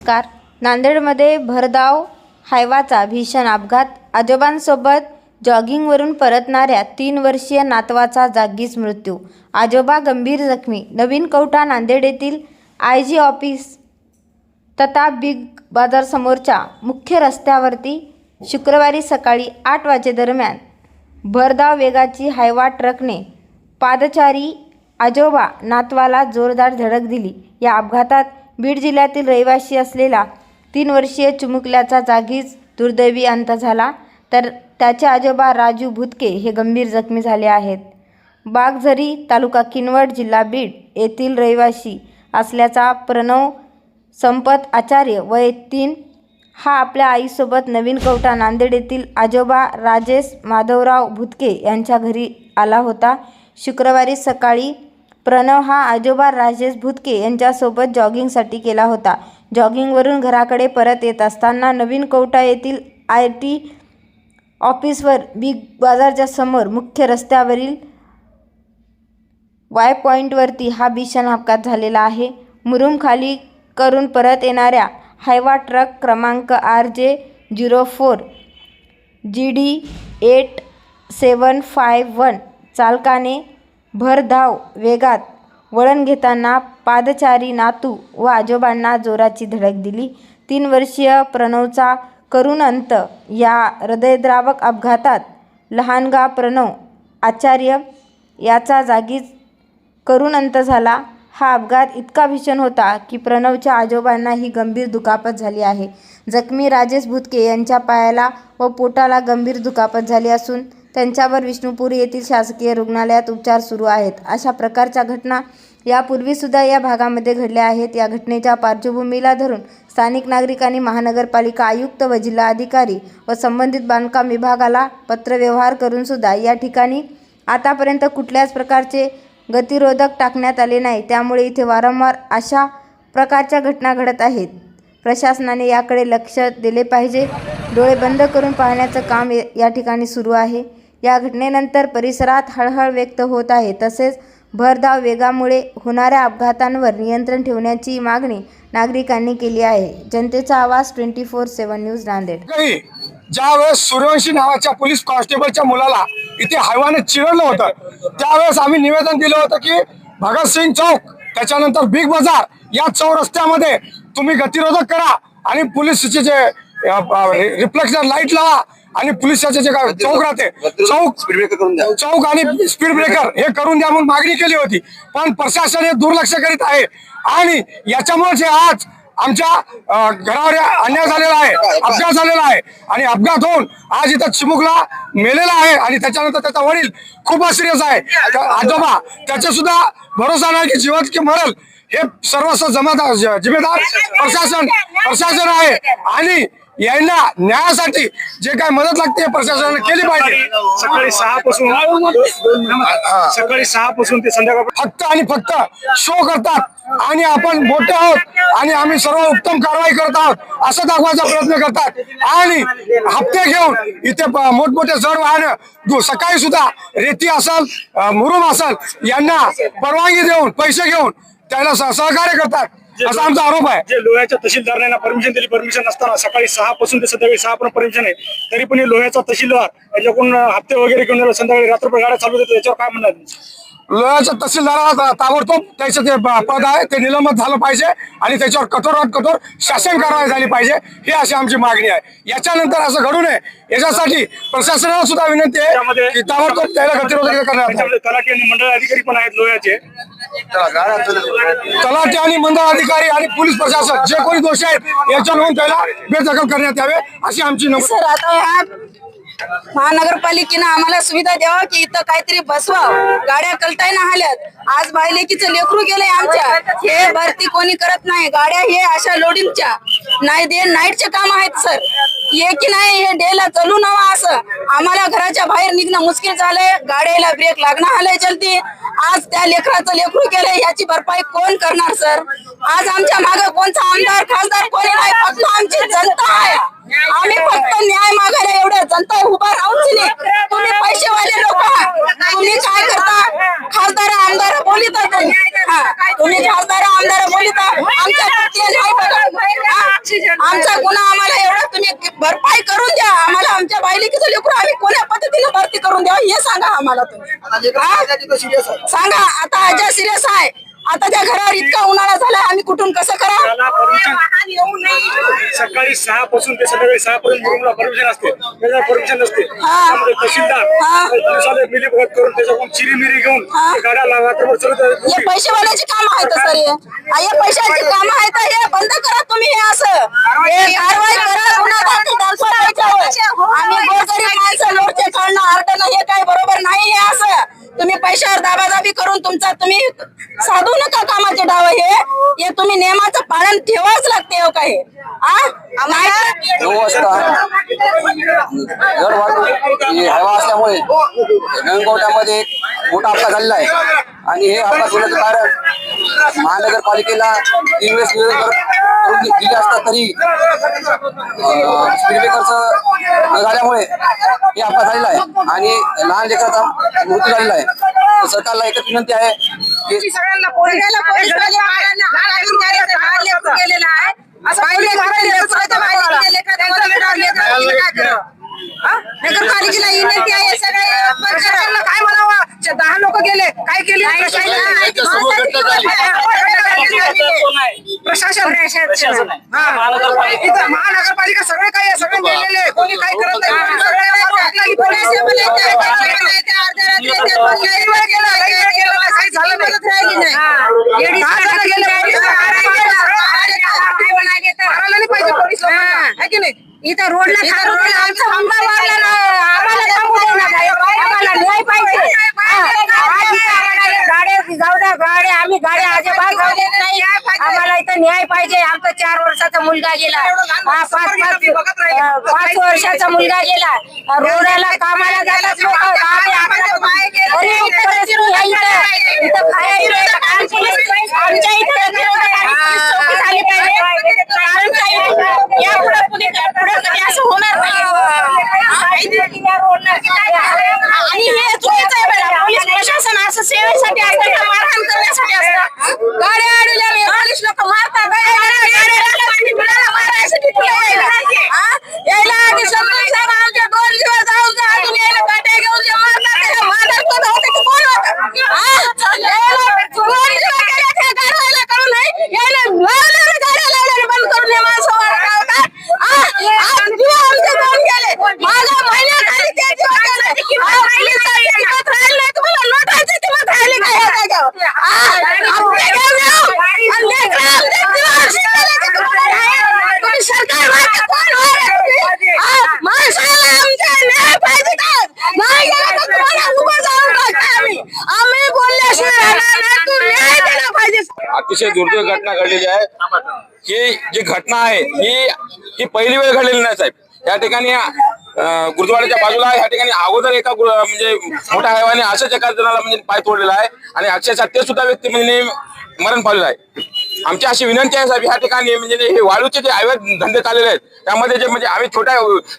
नमस्कार. नांदेडमध्ये भरधाव हायवाचा भीषण अपघात. आजोबांसोबत जॉगिंगवरून परतणाऱ्या 3 वर्षीय नातवाचा जागीच मृत्यू. आजोबा गंभीर जखमी. नवीन कवठा नांदेड येथील IG ऑफिस तथा बिग बाजार समोरच्या मुख्य रस्त्यावरती शुक्रवारी सकाळी 8 वाजेदरम्यान भरधाव वेगाची हायवा ट्रकने पादचारी आजोबा नातवाला जोरदार धडक दिली. या अपघातात बीड जिल्ह्यातील रहिवासी असलेला 3 वर्षीय चिमुकल्याचा जागीच दुर्दैवी अंत झाला, तर त्याचे आजोबा राजू भुतके हे गंभीर जखमी झाले आहेत. बागझरी तालुका किनवट जिल्हा बीड येथील रहिवासी असल्याचा प्रणव संपत आचार्य वय 3 हा आपल्या आईसोबत नवीन कवठा नांदेड येथील आजोबा राजेश माधवराव भुतके यांच्या घरी आला होता. शुक्रवारी सकाळी प्रणव हा आजोबा राजेश भुतके यांच्यासोबत जॉगिंगसाठी गेला होता. जॉगिंगवरून घराकडे परत येत असताना नवीन कवठा येथील IT ऑफिसवर बिग बाजारच्या समोर मुख्य रस्त्यावरील वाय पॉईंटवरती हा भीषण अपघात झालेला आहे. मुरुम खाली करून परत येणाऱ्या हायवा ट्रक क्रमांक RJ04 GD 8751 चालकाने भरधाव वेगात वळण घेताना पादचारी नातू व आजोबांना जोराची धडक दिली. 3 वर्षीय प्रणवचा करुण अंत. या हृदयद्रावक अपघातात लहानगा प्रणव आचार्य याचा जागीच करुण अंत झाला. हा अपघात इतका भीषण होता की प्रणवच्या आजोबांनाही गंभीर दुखापत झाली आहे. जखमी राजेश भुतके यांच्या पायाला व पोटाला गंभीर दुखापत झाली असून त्यांच्यावर विष्णुपुरी येथील शासकीय रुग्णालयात उपचार सुरू आहेत. अशा प्रकारच्या घटना यापूर्वीसुद्धा या भागामध्ये घडल्या आहेत. या घटनेच्या पार्श्वभूमीला धरून स्थानिक नागरिकांनी महानगरपालिका आयुक्त व जिल्हाधिकारी व संबंधित बांधकाम विभागाला पत्रव्यवहार करून सुद्धा या ठिकाणी आतापर्यंत कुठल्याच प्रकारचे गतिरोधक टाकण्यात आले नाही. त्यामुळे इथे वारंवार अशा प्रकारच्या घटना घडत आहेत. प्रशासनाने याकडे लक्ष दिले पाहिजे. डोळे बंद करून पाहण्याचं काम या ठिकाणी सुरू आहे. या घटनेनंतर परिसरात हळहळ व्यक्त होत आहे. तसेच भरधाव वेगामुळे होणाऱ्या अपघातांवर नियंत्रण ठेवण्याची मागणी नागरिकांनी केली आहे. जनतेचा आवाज 24/7 न्यूज नांदेड. ज्यावेळेस सूर्यवंशी नावाच्या पोलीस कॉन्स्टेबलच्या मुलाला इथे हायवाने चिरडलं होतं, त्यावेळेस आम्ही निवेदन दिलं होतं की भगतसिंग चौक त्याच्यानंतर बिग बाजार या चौरस्त्यामध्ये तुम्ही गतिरोधक करा आणि पोलीसचे जे रिफ्लेक्टर लाईट लावा आणि पोलिसाचे जे काय चौक राहते चौक आणि स्पीड ब्रेकर हे करून द्या म्हणून मागणी केली होती. पण प्रशासन हे दुर्लक्ष करीत आहे आणि याच्यामुळे जे आज आमच्या घरावर अन्याय झालेला आहे, अपघात झालेला आहे आणि अपघात होऊन आज इथं चिमुकला मेलेला आहे आणि त्याच्यानंतर त्याचा वडील खूप सिरियस आहे. आजोबा त्याचे सुद्धा भरोसा नाही की जीवात की मरल. हे सर्वस्व जिम्मेदार प्रशासन आहे आणि यांना न्यायासाठी जे काय मदत लागते प्रशासनाने केली पाहिजे. सकाळी 6 पासून ते संध्याकाळ फक्त शो करतात आणि आपण मोठे आहोत आणि आम्ही सर्व उत्तम कारवाई करत आहोत असं दाखवायचा प्रयत्न करतात आणि हप्ते घेऊन इथे मोठमोठे जड वाहन सकाळी सुद्धा रेती असल मुरुम असल यांना परवानगी देऊन पैसे घेऊन त्याला सहकार्य करतात असा आमचा आरोप आहे. जे लोह्याच्या तहसीलदारांना परमिशन दिली, परमिशन नसताना सकाळी 6 पासून ते संध्याकाळी 6 पर्यंत परमिशन आहे, तरी पण लोह्याचा तहसीलदार याच्याकडून हप्ते वगैरे घेऊन संध्याकाळी रात्रभर गाड्या चालू देतो. याच्यावर काय म्हणणार? लोह्याच्या तहसीलदाराला ताबडतोब त्याचं जे पद आहे ते निलंबित झालं पाहिजे आणि त्याच्यावर कठोरात कठोर शासन कारवाई झाली पाहिजे ही अशी आमची मागणी आहे. याच्यानंतर असं घडू नये याच्यासाठी प्रशासनाला सुद्धा विनंती आहे की ताबडतोब त्याला गतिरोधक करण्यात. तलाठी आणि मंडळ अधिकारी पण आहेत लोह्याचे. तलाठी आणि मंडळ अधिकारी आणि पोलीस प्रशासन जे कोणी दोषी आहेत याच्यावरून त्याला बेदखल करण्यात यावे अशी आमची सर, आता महानगरपालिकेनं आम्हाला सुविधा द्यावा की इथं काहीतरी बसवा. गाड्या कलताय ना हाल्यात. आज बायलेकीचं लेकरू गेलंय आमच्या. हे भरती कोणी करत नाही. गाड्या हे अशा लोडिंगच्या नाही दे नाईटचे काम आहेत सर. ये की नाही हे डेला चालू नवा असं आम्हाला घराच्या बाहेर निघणं मुश्किल झालंय. गाड्याला ब्रेक लागणं आलंय जलती. आज त्या लेकराचं लेकरू गेलंय याची भरपाई कोण करणार सर? आज आमच्या मागे कोणता आमदार खासदार कोणी नाही, फक्त आमची जनता आहे. आम्ही फक्त न्याय मागायला एवढ्या जनता उभा राहून तुम्ही पैसेवाले लोक तुम्ही काय करता? खासदार आमदार बोलिता तुम्ही खासदार आमदार बोलिता आमच्या नाही बघा. आमचा गुन्हा आम्हाला एवढा तुम्ही भरपाई करून द्या. आम्हाला आमच्या बायलेकीचं लेकरू आम्ही कोण्या पद्धतीने भरती करून द्या हे सांगा आम्हाला तुम्ही. सांगा आता आजा सिरियस आहे. आता त्या घरावर इतका उन्हाळा झाला आम्ही कुठून कसं करा. त्याला परमिशन सकाळी 6 पासून ते संध्याकाळी 6 पर्यंत मुरुमला परमिशन असते, त्याला परमिशन नसते. त्यामध्ये तहसीलदार पोलिसाला मिलीभगत करून त्याच्याकडून चिरीमिरी घेऊन ते गाड्या रात्रभर चालत हे पैसेवाल्याची काम आहेत सर. हे पैशाची काम आहेत हे बंद करा तुम्ही. हे असं हे कारवाई करा. गुन्हा दाखल करा त्याच्यावर. आम्ही गोरगरीब माणसं लोटचे खाणं आरडणं हे काय बरोबर नाही. हे असं तुम्ही पैशावर दाबादाबी करून तुमचा तुम्ही साधू नका कामाचे डाव. हे तुम्ही नियमाचं पालन ठेवाच लागते हो काय. 9 वाजता जड वाहतूक ही हवा असल्यामुळे गंगवट्यामध्ये एक मोठा अपघात झालेला आहे. आणि हे अपघात होण्याचं कारण महानगरपालिकेला 3 वेळेस निवेदन करून दिले असता तरी स्पीड ब्रेकरचं न झाल्यामुळे हे अपघात झालेला आहे आणि लहान लेकराचा मृत्यू झालेला आहे. तर सरकारला एकच विनंती आहे की सगळ्यांना पोलिसाला पोलिसवाले केलेला आहे. असं नगरपालिकेला विनंती आहे. सगळ्या काय म्हणावं. 10 लोक गेले काय केले प्रशासन महानगरपालिका सगळे काय सगळे गेलेले कोणी काय करत नाही. काही झालं नाही. इथं रोडला आमचा मुलगा मारला ना. आम्हाला थांबू दे ना काय. आम्हाला न्याय पाहिजे. गाड्या जाऊ द्या. गाड्या आम्ही गाड्या अजिबात जाऊ देत नाही. आम्हाला इथं न्याय पाहिजे. आमचा 4 वर्षाचा मुलगा गेला. 5 वर्षाचा मुलगा गेला. रोडाला कामाला जातात लोक. इथं आमच्या इथं झाली पाहिजे. यापुढे पुढे कधी असं होणार नाही. आणि हे चुकीचं आहे बरं. पोलीस प्रशासन असं सेवेसाठी असतं का मारहाण करण्यासाठी असतं. गाड्या अडवल्या पोलीस लोक मारतात. मारायसाठी यायला आधी समजून सांगा. आमच्या 2 दिवस जाऊ द्या. अजून यायला गाड्या घेऊन जे मारतात ते मारतात कोण होते की कोण होतं. यायला 2 दिवस गेले त्या कारवाईला करून नाही. यायला लावलेलं गाड्या लावलेलं बंद करून हे माणसं मारतात. आमचे जाऊन गेले. माझ्या महिन्याखाली ते जीव गेले. किंमत राहिली नाही. तुम्हाला नोटायची किंमत राहिली काय या जागेवर. आमचे घेऊन येऊ. आणि तुम्ही सरकार कोण माणसाला आमच्या न्याय पाहिजे का. नाही गेला तर तुम्हाला उभं जाऊन टाकतो आम्ही. आम्ही बोलल्याशिवाय राहणार नाही. तू न्याय दिला पाहिजे. अतिशय दुर्दैव घटना घडलेली आहे. ही जी घटना आहे ही पहिली वेळ घडलेली नाही साहेब. या ठिकाणी गुरुद्वाराच्या बाजूला या ठिकाणी अगोदर एका म्हणजे मोठ्या हैवाने अशाच एका जणाला म्हणजे पाय तोडलेला आहे आणि अक्षरशः ते सुद्धा व्यक्ती म्हणजे मरण पावलेला आहे. आमची अशी विनंती आहे साहेब या ठिकाणी म्हणजे हे वाळूचे जे अवैध धंदे चाललेले आहेत त्यामध्ये जे म्हणजे आम्ही छोट्या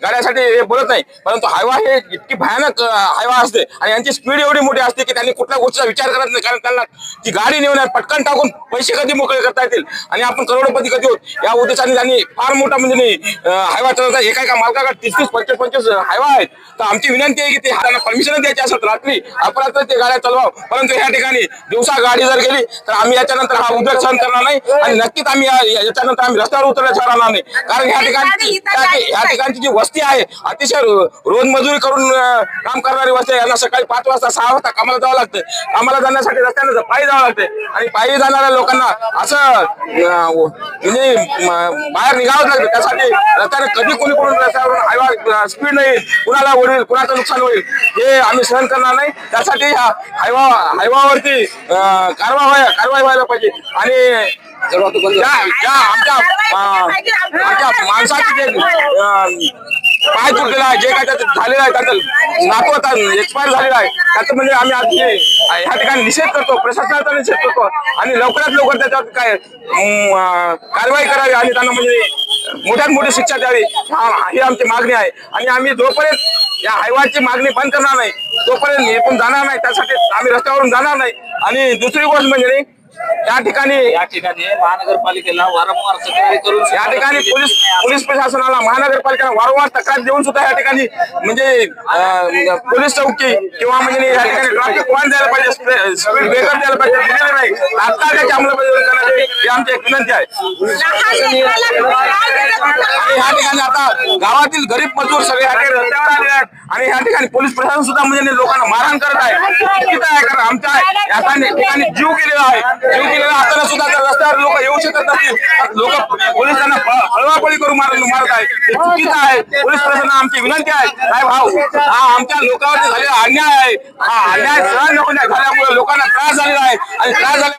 गाड्यासाठी हे बोलत नाही, परंतु हायवा हे इतकी भयानक हायवा असते आणि यांची स्पीड एवढी मोठी असते की त्यांनी कुठल्या गोष्टीचा विचार करत नाही. कारण त्यांना ती गाडी नेऊन पटकन टाकून पैसे कधी मोकळे करता येतील आणि आपण करोडपती कधी होत या उद्देशाने त्यांनी फार मोठा म्हणजे हायवा चालवता. एका मालकाकडे 30-25 हायवा आहेत. तर आमची विनंती आहे की ते त्यांना परमिशन द्यायची असेल रात्री अपरात्र ते गाड्या चालवावं, परंतु या ठिकाणी दिवसा गाडी जर गेली तर आम्ही याच्यानंतर हा उद्योग सहन करणार नाही आणि नक्कीच आम्ही याच्यानंतर आम्ही रस्त्यावर उतरण्यास राहणार नाही. कारण या ठिकाणची जी वस्ती आहे अतिशय रोजमजुरी करून काम करणारी वस्ती आहे. यांना सकाळी 5 वाजता 6 वाजता कामाला जावं लागतं. कामाला जाण्यासाठी रस्त्याने पायी जावं लागते आणि पायी जाणाऱ्या लोकांना असं म्हणजे बाहेर निघावंच लागतं. त्यासाठी रस्त्याने कधी कोणी रस्त्यावरून हायवा स्पीड नाही, कुणाला होईल कुणाचं नुकसान होईल हे आम्ही सहन करणार नाही. त्यासाठी हायवावरती कारवाई व्हायला पाहिजे आणि आमच्या माणसाचे जे पाय तुटलेला आहे, जे काय त्याचं झालेलं आहे, त्याचं नातू आता एक्सपायर झालेला आहे, त्याचं म्हणजे आम्ही आज ह्या ठिकाणी निषेध करतो, प्रशासनाचा निषेध करतो आणि लवकरात लवकर त्याच्यावर काय कारवाई करावी आणि त्यांना म्हणजे मोठ्यात मोठी शिक्षा द्यावी ही आमची मागणी आहे. आणि आम्ही जोपर्यंत या हायवाची मागणी बंद करणार नाही तोपर्यंत इथून जाणार नाही. त्यासाठी आम्ही रस्त्यावरून जाणार नाही. आणि दुसरी गोष्ट म्हणजे त्या ठिकाणी महानगरपालिकेला वारंवार तक्रारी करून या ठिकाणी पोलीस प्रशासनाला महानगरपालिकेला वारंवार तक्रार देऊन सुद्धा या ठिकाणी म्हणजे पोलीस चौकी किंवा म्हणजे या ठिकाणी ट्रॅफिक वॉर्न द्यायला पाहिजे, स्पीड ब्रेकर द्यायला पाहिजे, दिलेलं नाही. तात्काळ त्याची अंमलबजावणी करण्याची ही आमची एक विनंती आहे. आणि या ठिकाणी आता गावातील गरीब मजूर सगळे या ठिकाणी रस्त्यावर आले आहेत आणि या ठिकाणी पोलीस प्रशासन सुद्धा म्हणजे लोकांना मारहाण करत आहे. चुकीचं आहे, कारण आमच्या या ठिकाणी जीव केलेला आहे. जीव केलेला असताना सुद्धा त्या रस्त्यावर लोक येऊ शकत नसतील, लोक पोलिसांना हळवापळी करून मारत आहे. हे चुकीचं आहे. पोलीस प्रशासनाला आमची विनंती आहे, साहेब हा आमच्या लोकांवरती झालेला अन्याय आहे. हा अन्याय सहन झाल्यामुळे लोकांना त्रास झालेला आहे आणि त्रास झाल्या